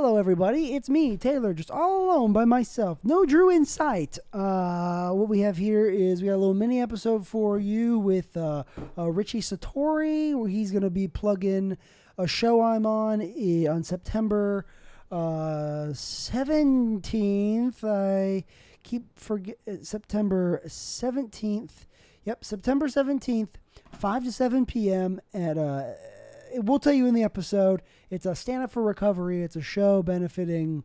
Hello, everybody. It's me, Taylor, just all alone by myself. No Drew in sight. What we have here is we got a little mini episode for you with Richie Satori, where he's going to be plugging a show I'm on September 17th. I keep forgetting September 17th. Yep, September 17th, 5 to 7 p.m. at we'll tell you in the episode. It's a Stand Up for Recovery. It's a show benefiting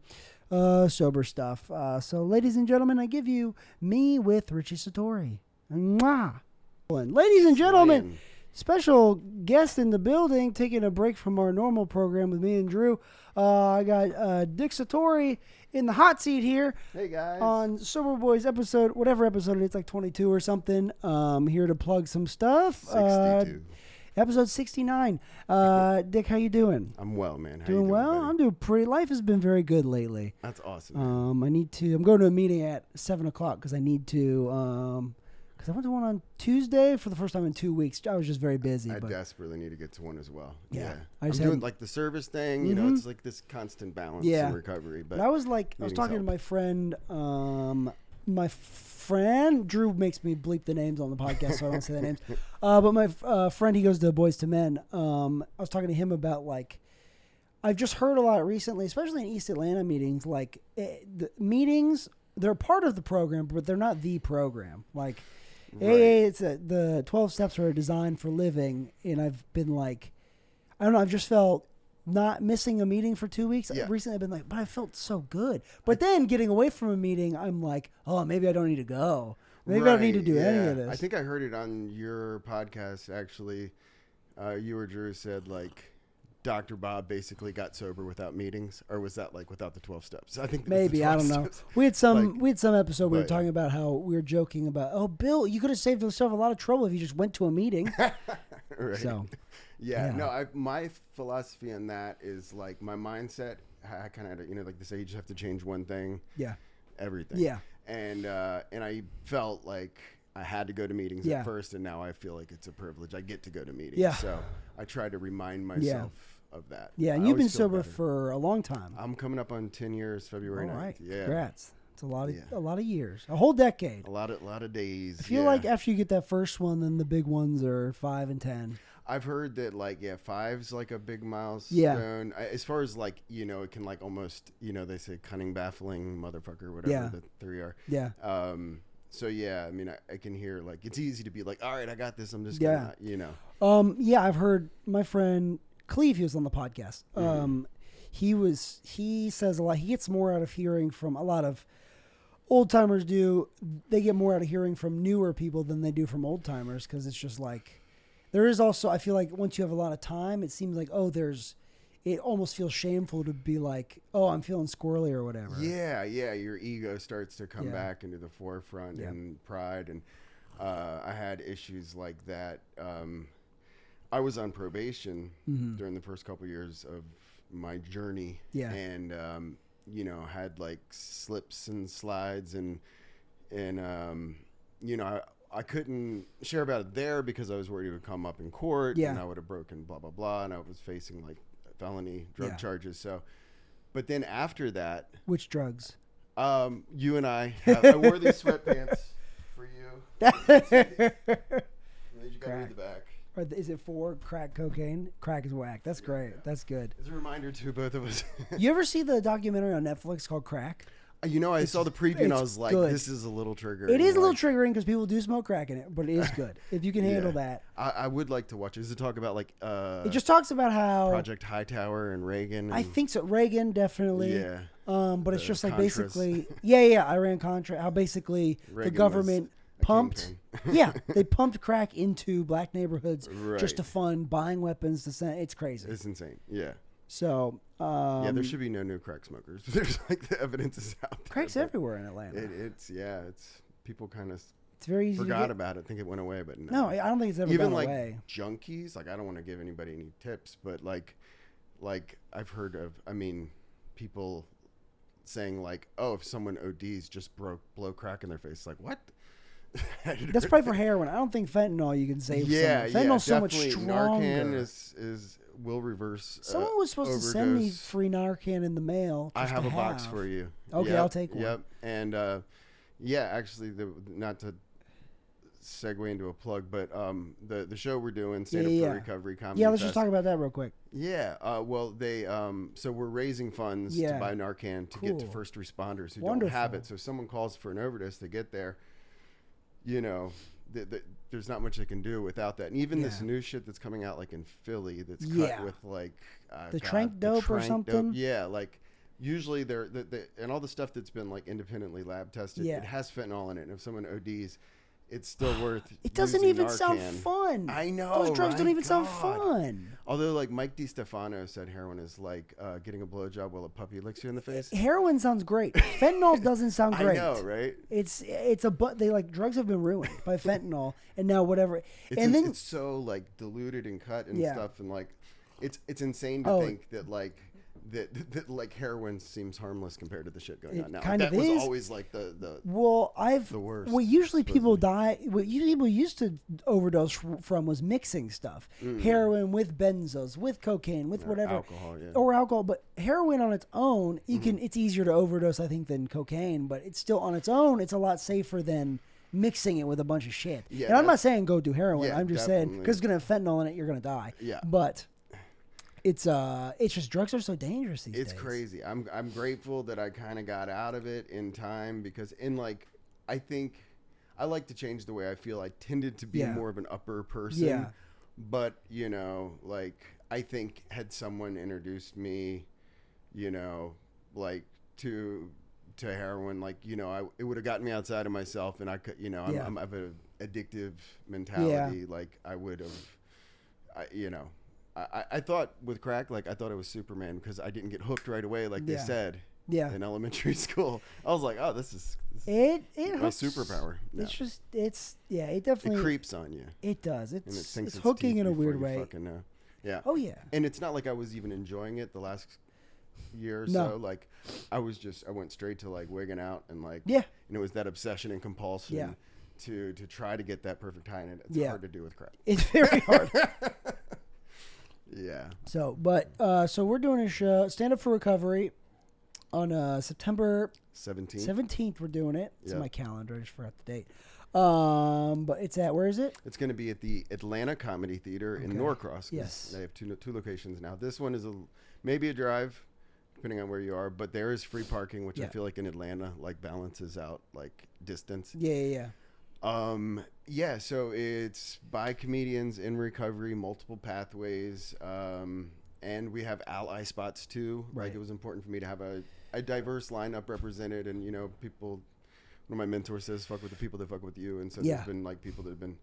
sober stuff. So, ladies and gentlemen, I give you me with Richie Satori. Mwah! Ladies and gentlemen, special guest in the building, taking a break from our normal program with me and Drew. I got Dick Satori in the hot seat here. Hey, guys. On Sober Boys episode, whatever episode it is, like 22 or something. Here to plug some stuff. 62. Episode 69. Dick, how you doing? I'm well, man. How Doing you well? buddy? I'm doing pretty. Life has been very good lately. That's awesome. I'm going to a meeting at 7 o'clock because I need to, because I went to one on Tuesday for the first time in 2 weeks. I was just very busy. I but desperately need to get to one as well. Yeah. I'm doing like the service thing. You know, it's like this constant balance Yeah. and recovery. But I was talking to my friend, Drew makes me bleep the names on the podcast, so I don't say the names. But my friend, he goes to Boys to Men. I was talking to him about, like, I've just heard a lot recently, especially in East Atlanta meetings, like, the meetings, they're part of the program, but they're not the program. Like, Right. AA, the 12 steps are designed for living, and I've been like, I don't know, I've just felt not missing a meeting for 2 weeks. Yeah. Recently I've been like, but I felt so good. But then getting away from a meeting, I'm like, oh, maybe I don't need to go. Maybe I don't need to do any of this. I think I heard it on your podcast, actually. You or Drew said, like, Dr. Bob basically got sober without meetings, or was that like without the 12 steps? I think Maybe, I don't know. Steps. We had some episode we were but- talking about how we were joking about, oh, Bill, you could have saved yourself a lot of trouble if you just went to a meeting. Right. So, Yeah. yeah. No, my philosophy on that is, like, my mindset, I kind of, like they say, you just have to change one thing, yeah. everything. Yeah. And I felt like I had to go to meetings Yeah. at first, and now I feel like it's a privilege. I get to go to meetings. Yeah. So I try to remind myself of that. Yeah, and I you've been always feel sober better. for a long time. I'm coming up on 10 years, February 9th. All right. Yeah. Congrats. It's a lot of Yeah. years. A whole decade. A lot of days. I feel like after you get that first one, then the big ones are 5 and 10. I've heard that, like, 5's like a big milestone. Yeah. As far as, like, you know, it can, like, almost, you know, they say cunning, baffling, motherfucker, whatever Yeah. the three are. Yeah. So yeah, I mean, I can hear, like, it's easy to be like, all right, I got this. I'm just Yeah. gonna, you know. Yeah, I've heard my friend Cleve, he was on the podcast. He says a lot. He gets more out of hearing from a lot of old timers do. They get more out of hearing from newer people than they do from old timers. Cause it's just like, there is also, I feel like once you have a lot of time, it seems like, it almost feels shameful to be like, oh, I'm feeling squirrely or whatever. Yeah. Your ego starts to come Yeah. back into the forefront and pride. And I had issues like that. I was on probation during the first couple years of my journey. Yeah. And, you know, had like slips and slides and you know, I couldn't share about it there because I was worried it would come up in court and I would have broken blah, blah, blah. And I was facing like felony drug charges. So, but then after that, Which drugs? you and I wore these sweatpants for you. And then you got me in the back. Or is it for crack cocaine? Crack is whack. That's great. That's good. It's a reminder to both of us. You ever see the documentary on Netflix called Crack? You know, I saw the preview and I it's was like, good. this is a little triggering. It is a little like, triggering because people do smoke crack in it, but it is good. If you can handle that. I would like to watch it. Does it talk about like It just talks about how... Project Hightower and Reagan? I think so. Reagan, definitely. Yeah. But it's The just like Contras. basically... Yeah, Iran-Contra. How basically Reagan the government was a pumped... kingpin. they pumped crack into black neighborhoods Right. just to fund buying weapons to send... It's crazy. It's insane. Yeah. So... Yeah, there should be no new crack smokers. There's like the evidence is out there. Crack's but everywhere in Atlanta. It's people kind of It's very easy forgot to get. about it. Think it went away, but no. No, I don't think it's ever Even gone like away. junkies, like I don't want to give anybody any tips, but like I've heard of, I mean, people saying like, oh, if someone ODs, just blow crack in their face. Like what? That's probably for heroin. I don't think fentanyl you can save. Yeah, someone. Fentanyl's so much definitely. stronger. Narcan is will reverse. Someone was supposed to send me overdose. free Narcan in the mail. I just have to a box for you. Okay, Yep, I'll take one. Yep, and yeah, actually, not to segue into a plug, but the show we're doing, Stand Up for Recovery Comedy Yeah, let's Fest. just talk about that real quick. Yeah, well, they so we're raising funds to buy Narcan to get to first responders who don't have it. So if someone calls for an overdose, they get there. You know, there's not much they can do without that. And even this new shit that's coming out, like in Philly, that's cut with like the trank dope or something. Yeah, like usually they're and all the stuff that's been like independently lab tested, it has fentanyl in it. And if someone ODs, it's still worth. It doesn't using even Narcan. sound fun. I know. Those drugs don't even sound God. fun. Although, like Mike DiStefano said, heroin is like getting a blowjob while a puppy licks you in the face. Heroin sounds great. Fentanyl doesn't sound great. I know, right? It's they like drugs have been ruined by fentanyl, and now whatever. It's so like diluted and cut and stuff, and like it's insane to think that like. That like heroin seems harmless compared to the shit going on now. Kind that of was is. always like the worst. Well, usually people die. What people used to overdose from was mixing stuff, heroin with benzos, with cocaine, with whatever, alcohol. But heroin on its own, it's easier to overdose, I think, than cocaine. But it's still on its own. It's a lot safer than mixing it with a bunch of shit. Yeah, and I'm not saying go do heroin. I'm just saying because it's gonna have fentanyl in it, you're gonna die. Yeah, but. It's just drugs are so dangerous these days. It's crazy. I'm grateful that I kind of got out of it in time because I think I like to change the way I feel. I tended to be more of an upper person. Yeah. But, you know, like I think had someone introduced me, you know, like to heroin, like, you know, it would have gotten me outside of myself and I could, you know, I have an addictive mentality. Yeah. Like I would have, you know. I thought with crack, like I thought it was Superman because I didn't get hooked right away, like they said in elementary school. I was like, oh, this is my superpower. No. It definitely creeps on you. It does. It's hooking in a weird way. Fucking know. Yeah. Oh yeah. And it's not like I was even enjoying it the last year or so. Like I went straight to like wigging out and like and it was that obsession and compulsion to try to get that perfect high, and it's hard to do with crack. It's very hard. Yeah. So we're doing a show, Stand Up for Recovery, on September 17th. We're doing it. It's in my calendar. I just forgot the date. But it's where is it? It's going to be at the Atlanta Comedy Theater in Norcross. Yes. They have two locations now. This one is maybe a drive, depending on where you are, but there is free parking, which I feel like in Atlanta like balances out like distance. Yeah. So it's by comedians in recovery, multiple pathways, and we have ally spots too. Right. Like it was important for me to have a diverse lineup represented, and you know, people. One of my mentors says, "Fuck with the people that fuck with you," and so there's been like people that have been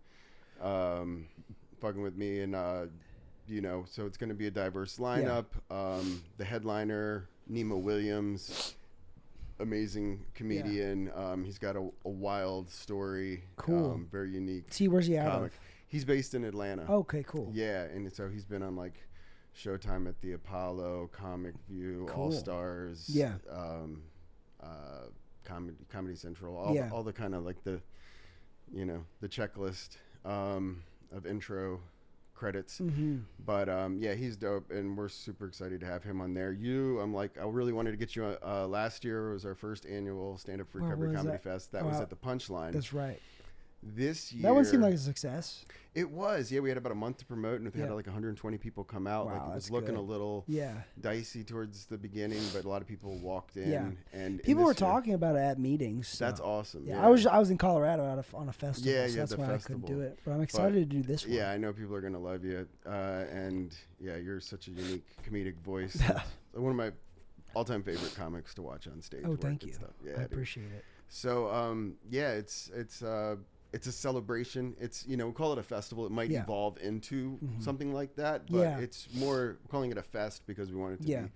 fucking with me, and you know, so it's going to be a diverse lineup. The headliner, Nemo Williams. Amazing comedian. He's got a wild story. Cool. Very unique. Where's he out of? He's based in Atlanta. Okay, cool. Yeah, and so he's been on like Showtime at the Apollo, Comic View, All Stars. Yeah. Comedy Central. All the kind of like the, you know, the checklist of intro credits. But he's dope, and we're super excited to have him on there. I really wanted to get you last year was our first annual Stand Up for Recovery Comedy Fest. That was at the Punchline. That's right. This year that one seemed like a success. It was. We had about a month to promote, and we had like 120 people come out. Wow, like it was looking a little dicey towards the beginning, but a lot of people walked in. And people were talking about it at meetings. So. That's awesome. Yeah, I was in Colorado on a festival. So that's why I couldn't do it. But I'm excited to do this one. Yeah, I know people are gonna love you, and you're such a unique comedic voice. One of my all-time favorite comics to watch on stage. Oh, thank you. Stuff. Yeah, I appreciate it. So it's a celebration. It's, you know, we call it a festival. It might evolve into something like that, but it's more calling it a fest because we want it to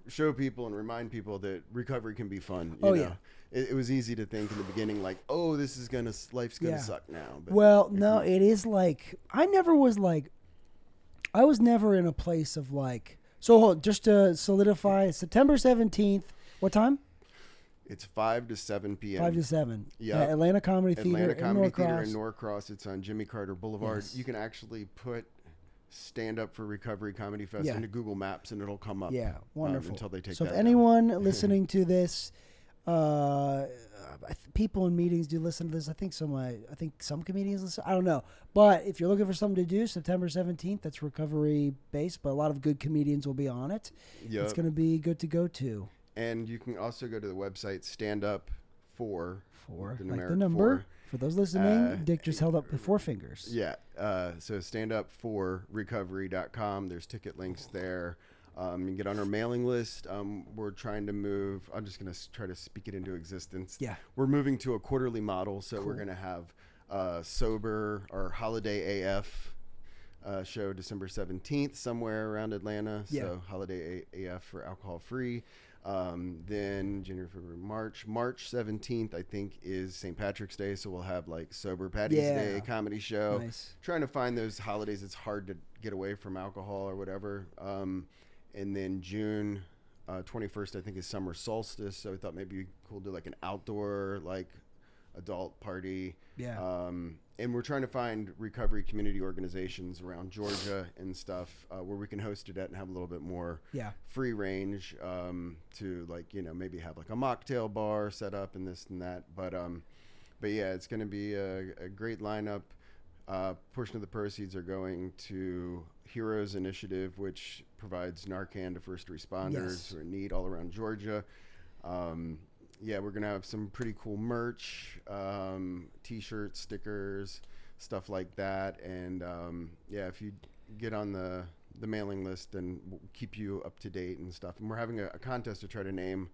show people and remind people that recovery can be fun. You know? It was easy to think in the beginning, like, oh, life's gonna suck now. But no, it is like I was never in a place of like. So just to solidify, September 17th. What time? It's 5 to 7 p.m. 5 to 7. Yeah. Atlanta Comedy Theater in Norcross. It's on Jimmy Carter Boulevard. Yes. You can actually put Stand Up for Recovery Comedy Fest Yeah. into Google Maps, and it'll come up. Yeah, wonderful. Until they take so that if down. anyone listening to this, people in meetings do listen to this. I think some comedians listen. I don't know. But if you're looking for something to do, September 17th, that's recovery based, but a lot of good comedians will be on it. Yep. It's going to be good to go to. And you can also go to the website Stand Up for like the number. For those listening, Dick just held up the 4 fingers. Yeah. So standupforrecovery.com. There's ticket links there. You can get on our mailing list. We're trying to move. I'm just going to try to speak it into existence. Yeah. We're moving to a quarterly model. So Cool. we're going to have Sober or Holiday AF show December 17th somewhere around Atlanta. Yeah. So Holiday AF for alcohol free. Then January, February, March 17th, I think, is St. Patrick's Day. So we'll have like Sober Patty's Day comedy show. Nice. Trying to find those holidays. It's hard to get away from alcohol or whatever. And then June 21st, I think, is summer solstice. So we thought maybe it'd be cool to do like an outdoor, like adult party. Yeah. And we're trying to find recovery community organizations around Georgia and stuff where we can host it at and have a little bit more free range to like, you know, maybe have like a mocktail bar set up and this and that. But yeah, it's going to be a great lineup. Portion of the proceeds are going to Heroes Initiative, which provides Narcan to first responders who are in need all around Georgia. Yeah, we're going to have some pretty cool merch, T-shirts, stickers, stuff like that. And, yeah, if you get on the mailing list, then we'll keep you up to date and stuff. And we're having a contest to try to name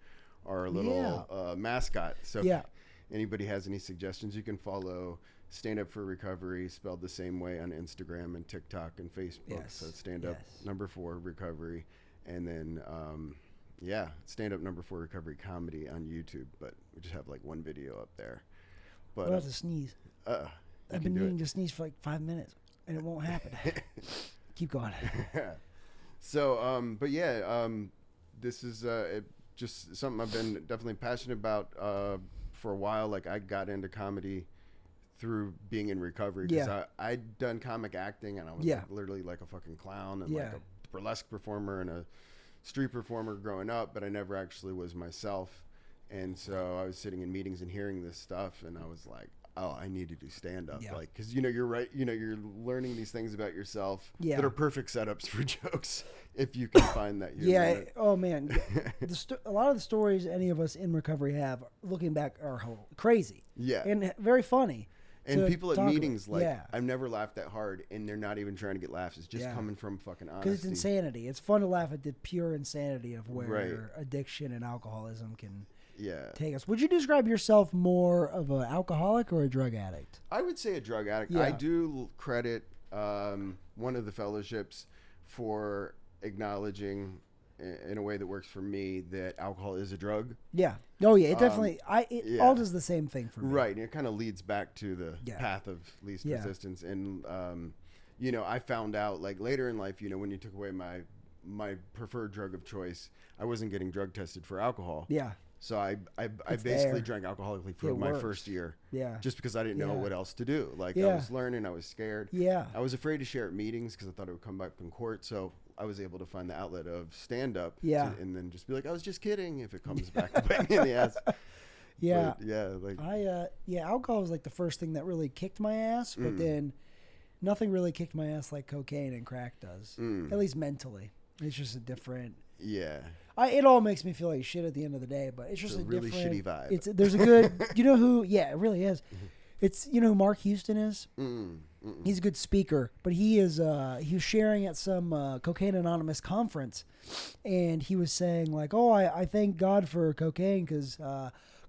our little mascot. So if anybody has any suggestions, you can follow Stand Up for Recovery, spelled the same way, on Instagram and TikTok and Facebook. So Stand Up #4 Recovery. And then... Stand Up #4 Recovery Comedy on YouTube, but we just have like one video up there. But I'm about to sneeze. I've been needing to sneeze for like 5 minutes, and it won't happen. Keep going. So, but yeah, this is just something I've been definitely passionate about for a while. Like I got into comedy through being in recovery because I'd done comic acting, and I was like, literally like a fucking clown and like a burlesque performer and a street performer growing up, but I never actually was myself. And so I was sitting in meetings and hearing this stuff, and I was like, oh, I need to do stand-up. Like, because, you know, you're right, you know, you're learning these things about yourself that are perfect setups for jokes if you can find that. Oh, man. A lot of the stories any of us in recovery have, looking back, are crazy. And very funny. And people at meetings, like, I've never laughed that hard, and they're not even trying to get laughs. It's just coming from fucking honesty. Because it's insanity. It's fun to laugh at the pure insanity of where addiction and alcoholism can take us. Would you describe yourself more of an alcoholic or a drug addict? I would say a drug addict. I do credit one of the fellowships for acknowledging, in a way that works for me, that alcohol is a drug. Oh yeah, it definitely. It all does the same thing for me. Right, and it kind of leads back to the path of least resistance. And you know, I found out like later in life, you know, when you took away my preferred drug of choice, I wasn't getting drug tested for alcohol. So I basically drank alcoholically for my first year. Just because I didn't know what else to do. Like I was learning, I was scared. I was afraid to share at meetings because I thought it would come back in court. So I was able to find the outlet of stand-up and then just be like, I was just kidding, if it comes back to bite me in the ass. Alcohol was like the first thing that really kicked my ass, but then nothing really kicked my ass like cocaine and crack does, at least mentally. It's just a different... it all makes me feel like shit at the end of the day, but it's just a really different... shitty vibe. There's a good... You know who... Yeah, it really is. It's... You know who Mark Houston is? He's a good speaker, but he was sharing at some Cocaine Anonymous conference, and he was saying like, oh, I thank God for cocaine because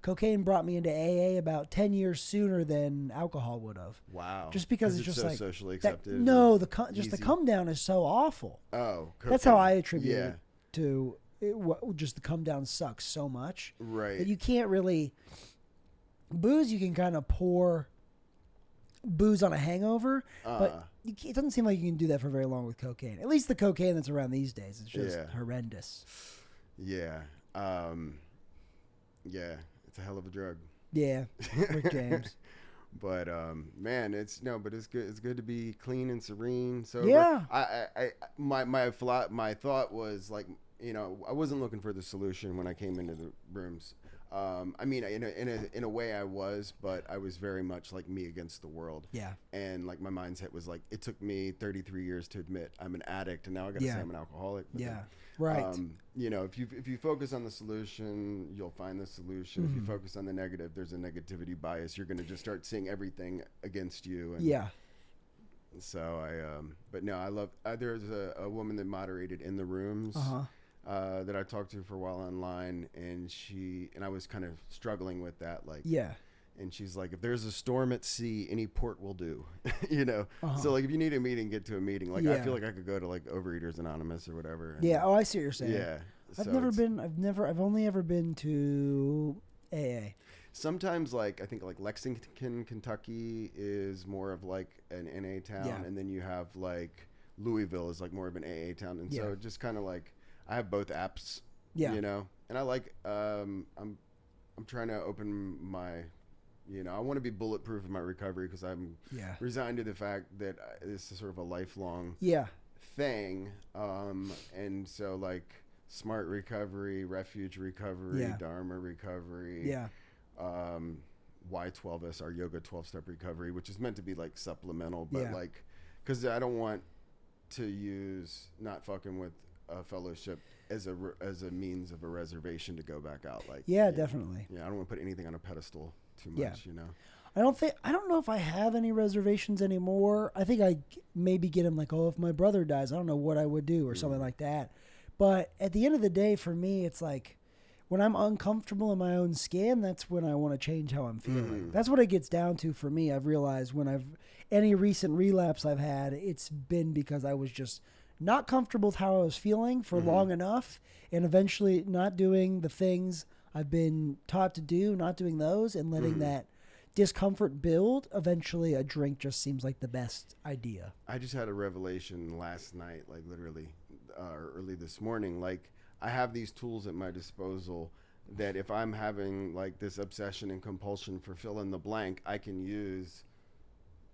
cocaine brought me into AA about 10 years sooner than alcohol would have. Wow. Just because it's just so like socially accepted. The come down is so awful. Oh, cocaine. That's how I attribute it to it. Just the come down sucks so much. Right. That you can't really booze. You can kind of pour booze on a hangover, but it doesn't seem like you can do that for very long with cocaine. At least the cocaine that's around these days is just horrendous. Yeah. It's a hell of a drug. Yeah, Rick James. But man, it's good. It's good to be clean and serene. So Yeah. My thought was like, I wasn't looking for the solution when I came into the rooms. I mean, in a way I was, but I was very much like me against the world. Yeah. And like my mindset was like, it took me 33 years to admit I'm an addict, and now I got to say I'm an alcoholic. But yeah. Right. If you focus on the solution, you'll find the solution. If you focus on the negative, there's a negativity bias. You're going to just start seeing everything against you. And yeah. So but no, I love. There's a woman that moderated in the rooms. That I talked to for a while online, and I was kind of struggling with that, like, and she's like, if there's a storm at sea, any port will do, So like, if you need a meeting, get to a meeting. Like, I feel like I could go to like Overeaters Anonymous or whatever. Yeah. Oh, I see what you're saying. Yeah. I've only ever been to AA. Sometimes, like, I think like Lexington, Kentucky is more of like an NA town, and then you have like Louisville is like more of an AA town, and so just kind of like, I have both apps, and I like, I'm trying to open my, I want to be bulletproof in my recovery, because I'm resigned to the fact that this is sort of a lifelong thing. And so like Smart Recovery, Refuge Recovery, Dharma Recovery, Y12S, our Yoga 12-step recovery, which is meant to be like supplemental, but like, because I don't want to use not fucking with a fellowship as a means of a reservation to go back out. Like, definitely. I don't want to put anything on a pedestal too much. I don't know if I have any reservations anymore. I think I maybe get them like, oh, if my brother dies, I don't know what I would do, or something like that. But at the end of the day, for me, it's like, when I'm uncomfortable in my own skin, that's when I want to change how I'm feeling. That's what it gets down to for me. I've realized any recent relapse I've had, it's been because I was just not comfortable with how I was feeling for long enough, and eventually not doing the things I've been taught to do, not doing those, and letting that discomfort build. Eventually a drink just seems like the best idea. I just had a revelation last night, like literally early this morning. Like, I have these tools at my disposal that if I'm having like this obsession and compulsion for fill in the blank, I can use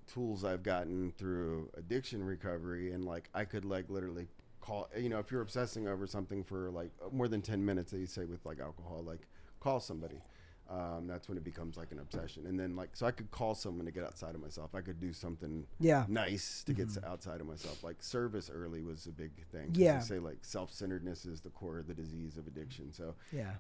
tools I've gotten through addiction recovery, and like, I could like literally call, if you're obsessing over something for like more than 10 minutes, that you say with like alcohol, like, call somebody. That's when it becomes like an obsession. And then like, so I could call someone to get outside of myself. I could do something nice to get outside of myself. Like, service early was a big thing. They say like self-centeredness is the core of the disease of addiction. So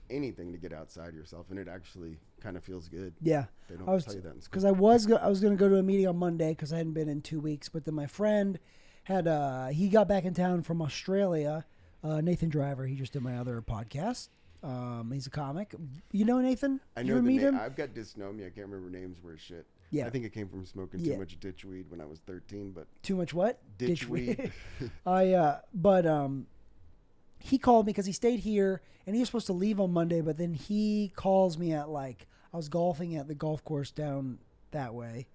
anything to get outside yourself, and it actually kind of feels good. Yeah. They don't tell you that in school. Because I was going to go to a meeting on Monday, because I hadn't been in 2 weeks, but then my friend had, he got back in town from Australia, Nathan Driver. He just did my other podcast. He's a comic. You know Nathan? I know the name. I've got dysnomia. I can't remember names worth shit. Yeah. I think it came from smoking too much ditch weed when I was 13. But too much what? Ditch weed. He called me because he stayed here, and he was supposed to leave on Monday, but then he calls me at like, I was golfing at the golf course down that way.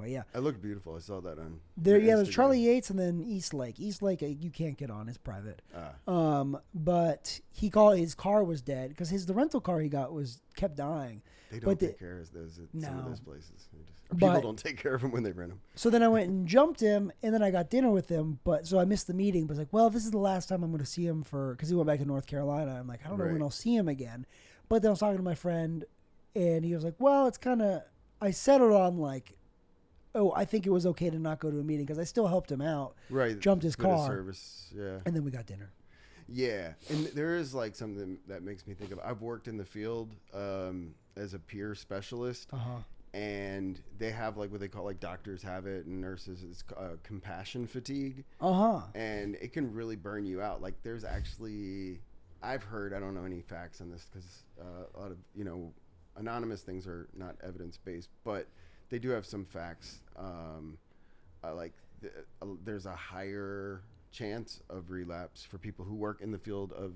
Yeah. It looked beautiful. I saw that on there. Yeah, there's Charlie Yates and then East Lake. East Lake, you can't get on; it's private. But he called. His car was dead because the rental car he got kept dying. They don't take care of those at some of those places. People don't take care of them when they rent them. So then I went and jumped him, and then I got dinner with him. But so I missed the meeting. But I was like, well, this is the last time I'm going to see him because he went back to North Carolina. I'm like, I don't know when I'll see him again. But then I was talking to my friend, and he was like, well, it's kind of. I settled on like, oh, I think it was okay to not go to a meeting because I still helped him out. Right. Jumped his car. Service. Yeah. And then we got dinner. Yeah. And there is like something that makes me think of, I've worked in the field as a peer specialist. And they have like what they call, like, doctors have it and nurses, it's compassion fatigue. And it can really burn you out. Like, there's actually, I've heard, I don't know any facts on this because a lot of, anonymous things are not evidence-based, but they do have some facts. There's a higher chance of relapse for people who work in the field of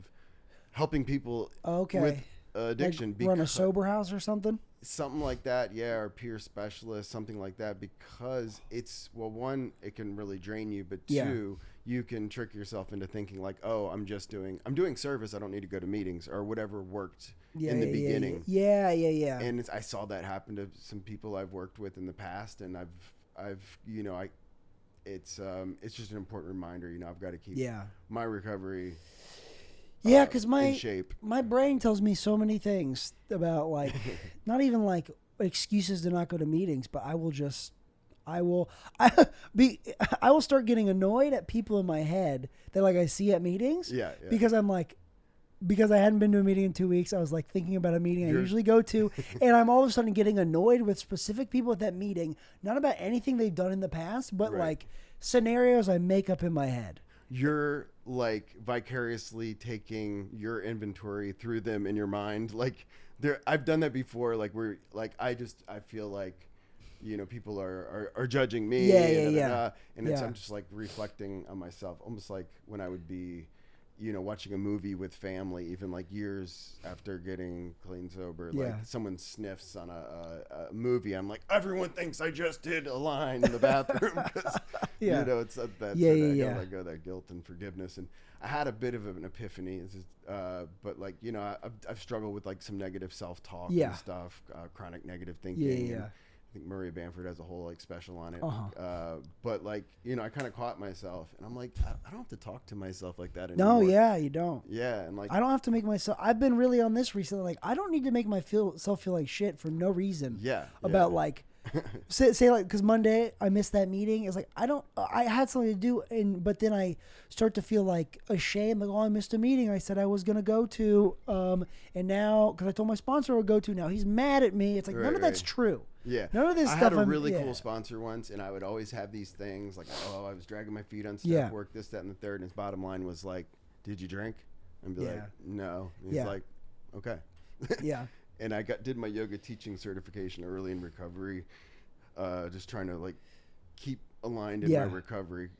helping people with addiction. Like run a sober house or something? Something like that, yeah, or peer specialist, something like that, because it's, well, one, it can really drain you, but two, you can trick yourself into thinking like, oh, I'm doing service, I don't need to go to meetings or whatever worked in the beginning. Yeah. And I saw that happen to some people I've worked with in the past, and it's just an important reminder, I've got to keep my recovery because in shape. My brain tells me so many things about like not even like excuses to not go to meetings, but I will start getting annoyed at people in my head that like I see at meetings. Yeah. Because because I hadn't been to a meeting in 2 weeks, I was like thinking about a meeting I usually go to, and I'm all of a sudden getting annoyed with specific people at that meeting, not about anything they've done in the past, but like scenarios I make up in my head. You're like vicariously taking your inventory through them in your mind. Like I've done that before. Like I feel like, people are judging me. And I'm just like reflecting on myself, almost like when I would be, watching a movie with family, even like years after getting clean sober, like someone sniffs on a movie, I'm like, everyone thinks I just did a line in the bathroom because it's that let go, that guilt and forgiveness. And I had a bit of an epiphany, but like I've struggled with like some negative self-talk and stuff, chronic negative thinking. And I think Murray Bamford has a whole like special on it. But like, I kind of caught myself, and I'm like, I don't have to talk to myself like that anymore. No, you don't. Yeah. And like, I don't have to make myself, I've been really on this recently. Like, I don't need to make myself feel like shit for no reason. About like, say like, cause Monday I missed that meeting. It's like, I had something to do. But then I start to feel like ashamed. Like, oh, I missed a meeting I said I was going to go to. And now, cause I told my sponsor I would go to, now he's mad at me. It's like, none of that's true. Yeah. None of this stuff. I had a really cool sponsor once, and I would always have these things like, oh, I was dragging my feet on step work, this, that, and the third. And his bottom line was like, did you drink? And be like, no. And he's like, okay. And I did my yoga teaching certification early in recovery, just trying to like keep aligned in my recovery.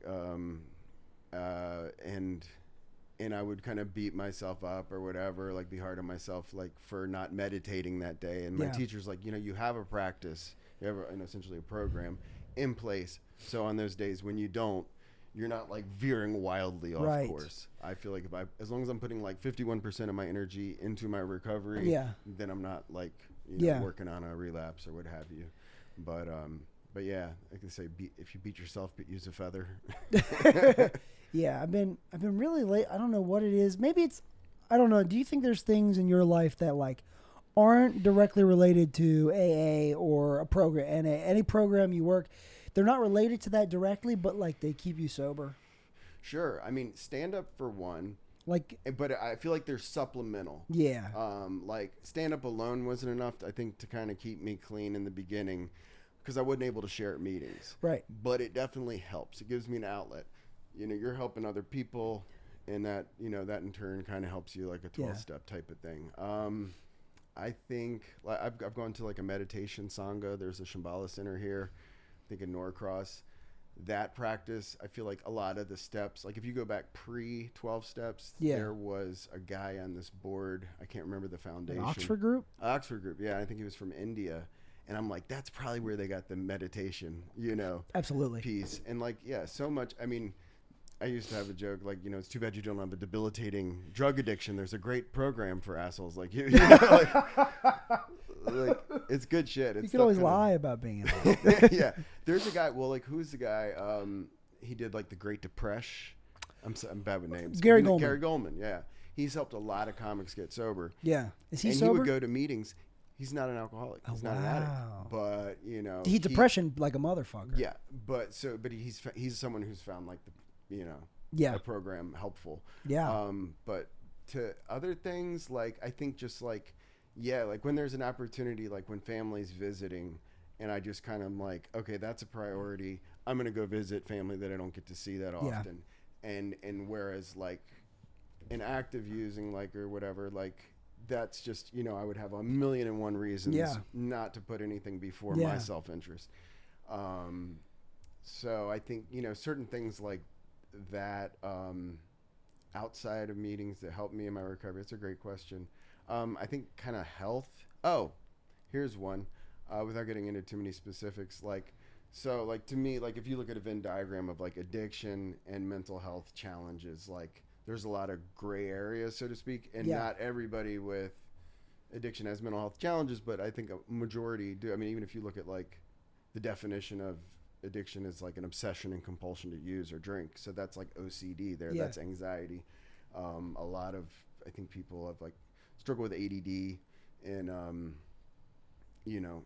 And I would kind of beat myself up or whatever, like be hard on myself, like for not meditating that day. And my teacher's like, you have a practice, you have essentially a program in place. So on those days when you don't, you're not like veering wildly off course. I feel like as long as I'm putting like 51% of my energy into my recovery, then I'm not like, working on a relapse or what have you. But yeah, like I say, if you beat yourself, but use a feather. I've been really late. I don't know what it is. Maybe it's, I don't know. Do you think there's things in your life that like aren't directly related to AA or a program, any program you work? They're not related to that directly, but like they keep you sober. Sure. I mean, stand up for one. Like, but I feel like they're supplemental. Yeah. Like stand up alone wasn't enough, I think, to kind of keep me clean in the beginning, because I wasn't able to share at meetings. Right. But it definitely helps. It gives me an outlet. You're helping other people, and that, that in turn kind of helps you, like a 12-step type of thing. I think like I've gone to like a meditation sangha. There's a Shambhala center here, I think in Norcross. That practice, I feel like a lot of the steps, like if you go back pre-12 steps, there was a guy on this board. I can't remember the foundation. Oxford Group? Oxford Group, yeah. I think he was from India. And I'm like, that's probably where they got the meditation, Absolutely. piece. And like, so much. I mean, I used to have a joke like, it's too bad you don't have a debilitating drug addiction. There's a great program for assholes like you. Like it's good shit. It's you can always lie about being an asshole. Yeah. There's a guy. Well, like who's the guy? He did like the Great Depression. I'm bad with names. Gary Goldman. Gary Goldman. Yeah. He's helped a lot of comics get sober. Yeah. Is he and sober? He would go to meetings. He's not an alcoholic. He's not an addict. But he's depression like a motherfucker. Yeah. But he's someone who's found like the a program helpful. Yeah. But to other things, like I think just like like when there's an opportunity, like when family's visiting, and I just kind of like, okay, that's a priority. I'm gonna go visit family that I don't get to see that often. And whereas like an active using like or whatever, like that's just I would have 1,000,001 reasons not to put anything before my self-interest. So I think certain things like that outside of meetings that help me in my recovery. It's a great question. I think kind of health. Oh, here's one. Without getting into too many specifics, so to me, if you look at a Venn diagram of addiction and mental health challenges, there's a lot of gray areas, so to speak, and not everybody with addiction has mental health challenges, but I think a majority do. I mean, even if you look at the definition of addiction is an obsession and compulsion to use or drink, so that's OCD there. That's anxiety. A lot of, I think, people have struggle with ADD and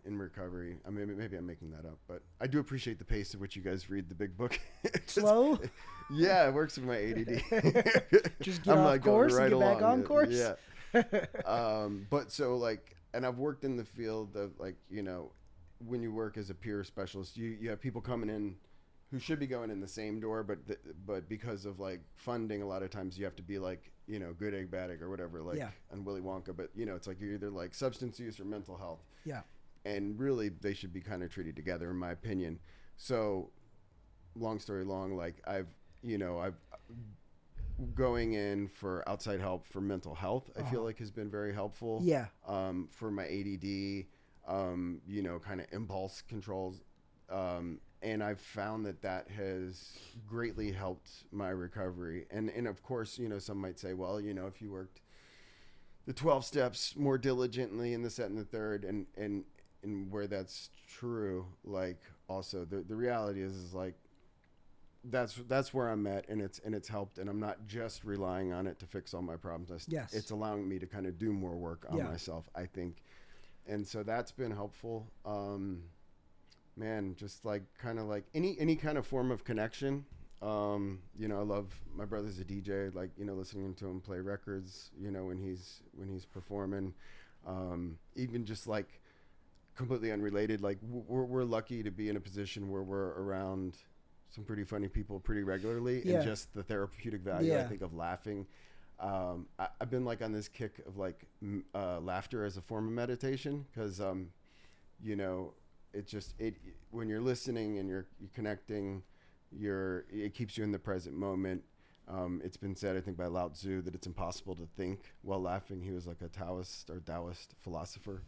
in recovery. I mean, maybe I'm making that up, but I do appreciate the pace at which you guys read the big book. Slow? Yeah, it works with my ADD. Just get off course and get back on course? Yeah. But so and I've worked in the field of when you work as a peer specialist, you have people coming in who should be going in the same door, but because of funding, a lot of times you have to be good egg, bad egg, or whatever, on Willy Wonka. But it's you're either substance use or mental health. Yeah. And really, they should be kind of treated together, in my opinion. So, long story long, I've going in for outside help for mental health, I feel has been very helpful. Yeah. For my ADD, kind of impulse controls. And I've found that has greatly helped my recovery. And of course, some might say, well, if you worked the 12 steps more diligently in this, that, and the third, and where that's true, also the reality is that's where I'm at, and it's helped, and I'm not just relying on it to fix all my problems. Yes. It's allowing me to kind of do more work on myself, I think. And so that's been helpful. Man, just kind of any kind of form of connection. I love my brother's a DJ, listening to him play records, when he's performing, even just completely unrelated. We're lucky to be in a position where we're around some pretty funny people pretty regularly, and just the therapeutic value, I think, of laughing. I've been on this kick of laughter as a form of meditation, because when you're listening and you're connecting, it keeps you in the present moment. It's been said, I think, by Lao Tzu, that it's impossible to think while laughing. He was a Taoist philosopher.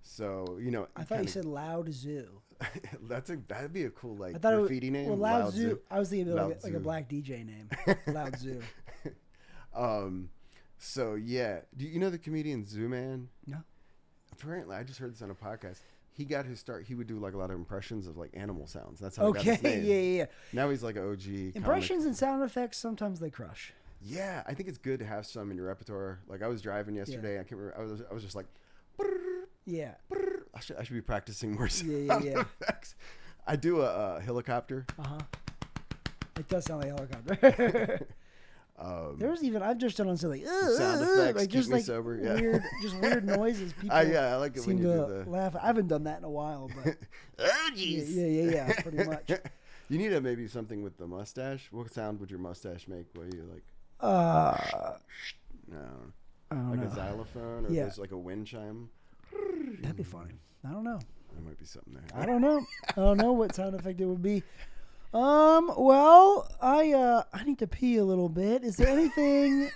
So, I thought you said Lao Tzu. That'd be a cool graffiti name. Well, Lao Tzu. I was thinking like a black DJ name. Lao Tzu. So yeah, do you know the comedian Zoo Man? No. Apparently, I just heard this on a podcast. He got his start. He would do a lot of impressions of animal sounds. That's how he got his name. Yeah. Now he's an OG. Impressions and sound effects, sometimes they crush. Yeah, I think it's good to have some in your repertoire. I was driving yesterday. I can't remember. I was just yeah. I should be practicing more sound effects. I do a helicopter. It does sound like a helicopter. There's even I've just done on something sound effects, just sober. Weird, just weird noises. People I like it when you do the laugh. I haven't done that in a while, but oh jeez. Yeah, pretty much. You need maybe something with the mustache. What sound would your mustache make? Where you no, I don't know. A xylophone, or just a wind chime. That'd be funny. I don't know. There might be something there. I don't know. I don't know what sound effect it would be. Well, I need to pee a little bit. Is there anything?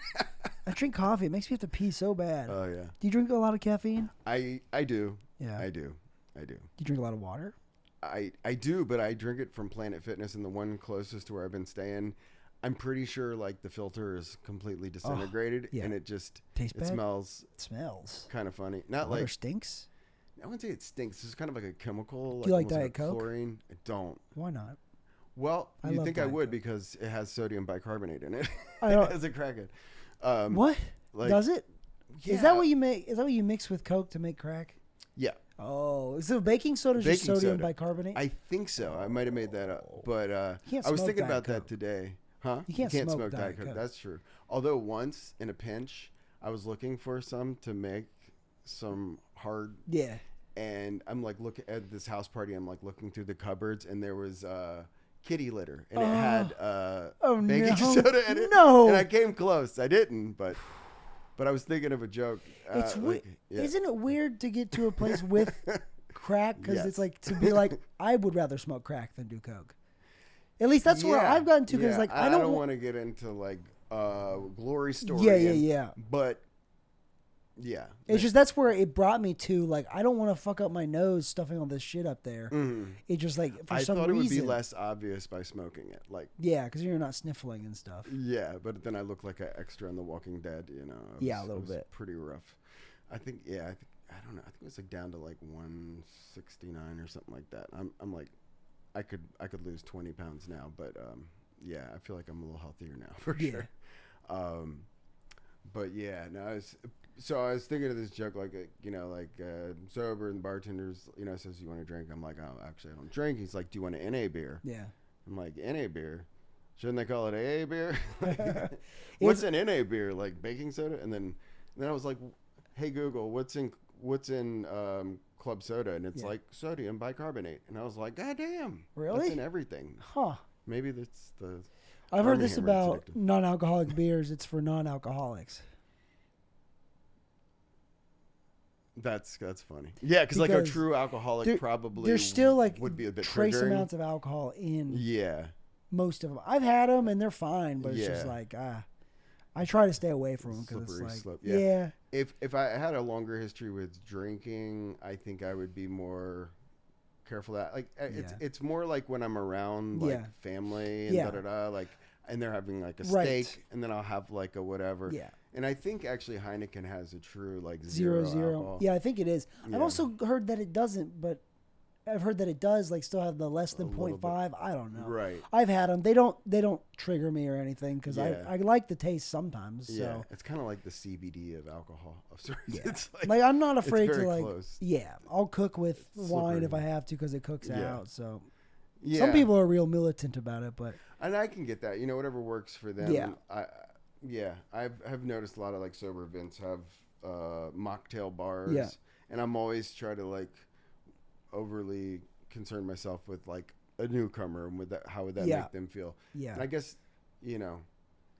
I drink coffee. It makes me have to pee so bad. Oh yeah. Do you drink a lot of caffeine? I do. Yeah. I do. Do you drink a lot of water? I do, but I drink it from Planet Fitness, and the one closest to where I've been staying, I'm pretty sure the filter is completely disintegrated, and it just tastes bad. It smells kind of funny. Not water stinks. I wouldn't say it stinks. It's kind of a chemical. Do you like Diet Coke? Chlorine. I don't. Why not? Well, you'd think I would, because it has sodium bicarbonate in it. I know. As a crackhead. What? Does it? Yeah. Is that what you make? Is that what you mix with Coke to make crack? Yeah. Oh, so baking soda is just sodium bicarbonate? I think so. I might have made that up, but I was thinking about that today. Huh? You can't smoke Diet Coke. That's true. Although once in a pinch, I was looking for some to make some hard. Yeah. And I'm looking at this house party. I'm looking through the cupboards, and there was kitty litter, and it had baking soda in it. No. And I came close. I didn't, but I was thinking of a joke. It's Isn't it weird to get to a place with crack? Because it's to be I would rather smoke crack than do Coke. At least that's where I've gotten to. Because I don't want to get into glory story. Yeah. But Yeah. It's just that's where it brought me to. Like, I don't want to fuck up my nose stuffing all this shit up there. Mm-hmm. It just like for I some thought reason it would be less obvious by smoking it. Like, yeah, because you're not sniffling and stuff. yeah, but then I look like an extra on The Walking Dead. You know. Yeah, a little bit. Pretty rough. I think. Yeah. I don't know. I think it was like down to like 169 or something like that. I'm like, I could lose 20 pounds now, but yeah, I feel like I'm a little healthier now for sure. But yeah, no, I was thinking of this joke, like, sober and the bartenders, says, you want a drink? I'm like, oh, actually, I don't drink. He's like, do you want an NA beer? Yeah. I'm like, NA beer? Shouldn't they call it AA beer? What's an NA beer? Like baking soda? And then I was like, hey, Google, what's in club soda? And it's like sodium bicarbonate. And I was like, God damn. Really? That's in everything. Huh. Maybe that's the... I've heard this about non-alcoholic beers. It's for non-alcoholics. That's funny. Yeah, because like a true alcoholic probably there's still like would be a bit trace triggering. amounts of alcohol in. Yeah. Most of them. I've had them and they're fine, but it's just like I try to stay away from them because it's like slope. Yeah. If I had a longer history with drinking, I think I would be more careful that like it's more like when I'm around like family and like and they're having like a steak and then I'll have like a whatever. Yeah. And I think actually Heineken has a true like zero alcohol. Yeah, I think it is. Yeah. I've also heard that it doesn't, but I've heard that it does like still have the less than 0.5. I don't know. Right. I've had them. They don't trigger me or anything because I like the taste sometimes. Yeah. So. It's kind of like the CBD of alcohol. Of sorts. Yeah. It's like I'm not afraid to like. Close. Yeah, I'll cook with wine if I have to because it cooks out. So. Yeah. Some people are real militant about it, but. And I can get that. Whatever works for them. Yeah. I've noticed a lot of like sober events have mocktail bars. Yeah. And I'm always trying to like overly concern myself with like a newcomer and with that, how would that make them feel? Yeah. And I guess,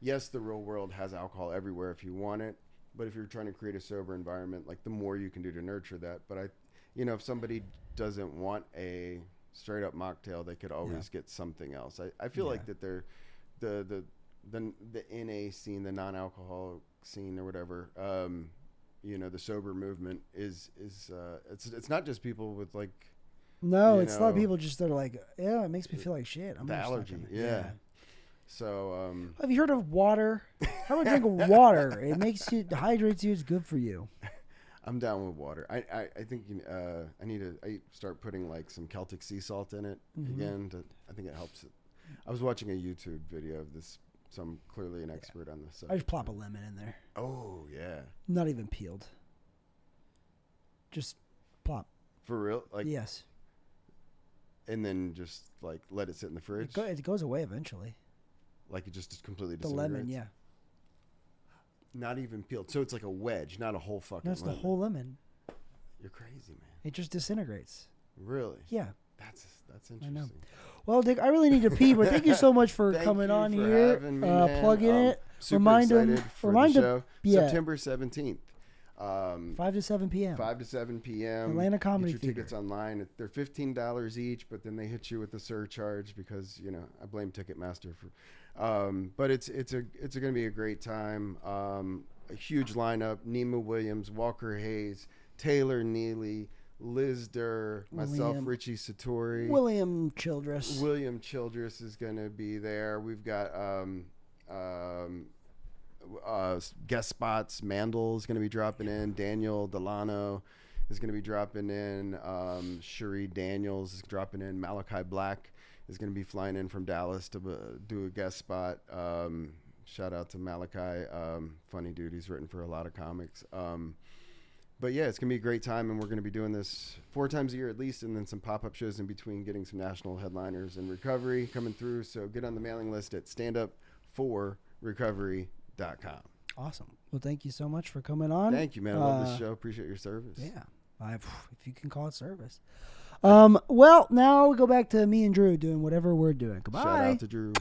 yes, the real world has alcohol everywhere if you want it, but if you're trying to create a sober environment, like the more you can do to nurture that. But if somebody doesn't want a straight up mocktail, they could always get something else. I feel like that they're the NA scene, the non-alcoholic scene or whatever, the sober movement is it's not just people with like it's a lot of people just that are like, it makes me feel like shit. I'm the allergy. So have you heard of water? How about drinking water? It hydrates you. It's good for you. I'm down with water. I think I need to start putting like some Celtic sea salt in it again. I think it helps it. I was watching a YouTube video of this, so I'm clearly an expert on this. I just plop a lemon in there. Oh yeah. Not even peeled. Just plop. For real? Like yes. And then just like let it sit in the fridge. It goes away eventually. Like it just completely the disintegrates. Lemon, yeah. Not even peeled. So it's like a wedge, not a whole fucking lemon. No, it's the whole lemon. You're crazy, man. It just disintegrates. Really? Yeah. That's interesting. I know. Well, Dick, I really need to pee, but thank you so much for coming on here, plugging it. Remind them for the show. September 17th. 5 to 7 p.m. 5 to 7 p.m. Atlanta Comedy Get your tickets online. They're $15 each, but then they hit you with the surcharge because I blame Ticketmaster for. But it's going to be a great time. A huge lineup: Nima Williams, Walker Hayes, Taylor Neely, Liz Durr, myself, Richie Satori, William Childress. William Childress is going to be there. We've got guest spots. Mandel is going to be dropping in. Daniel Delano is going to be dropping in. Cherie Daniels is dropping in. Malachi Black is going to be flying in from Dallas to do a guest spot. Shout out to Malachi. Funny dude. He's written for a lot of comics. But yeah, it's going to be a great time, and we're going to be doing this 4 times a year at least, and then some pop-up shows in between, getting some national headliners and recovery coming through. So get on the mailing list at standupforrecovery.com. Awesome. Well, thank you so much for coming on. Thank you, man. I love this show. Appreciate your service. Yeah. If you can call it service. Well, now we go back to me and Drew doing whatever we're doing. Goodbye. Shout out to Drew.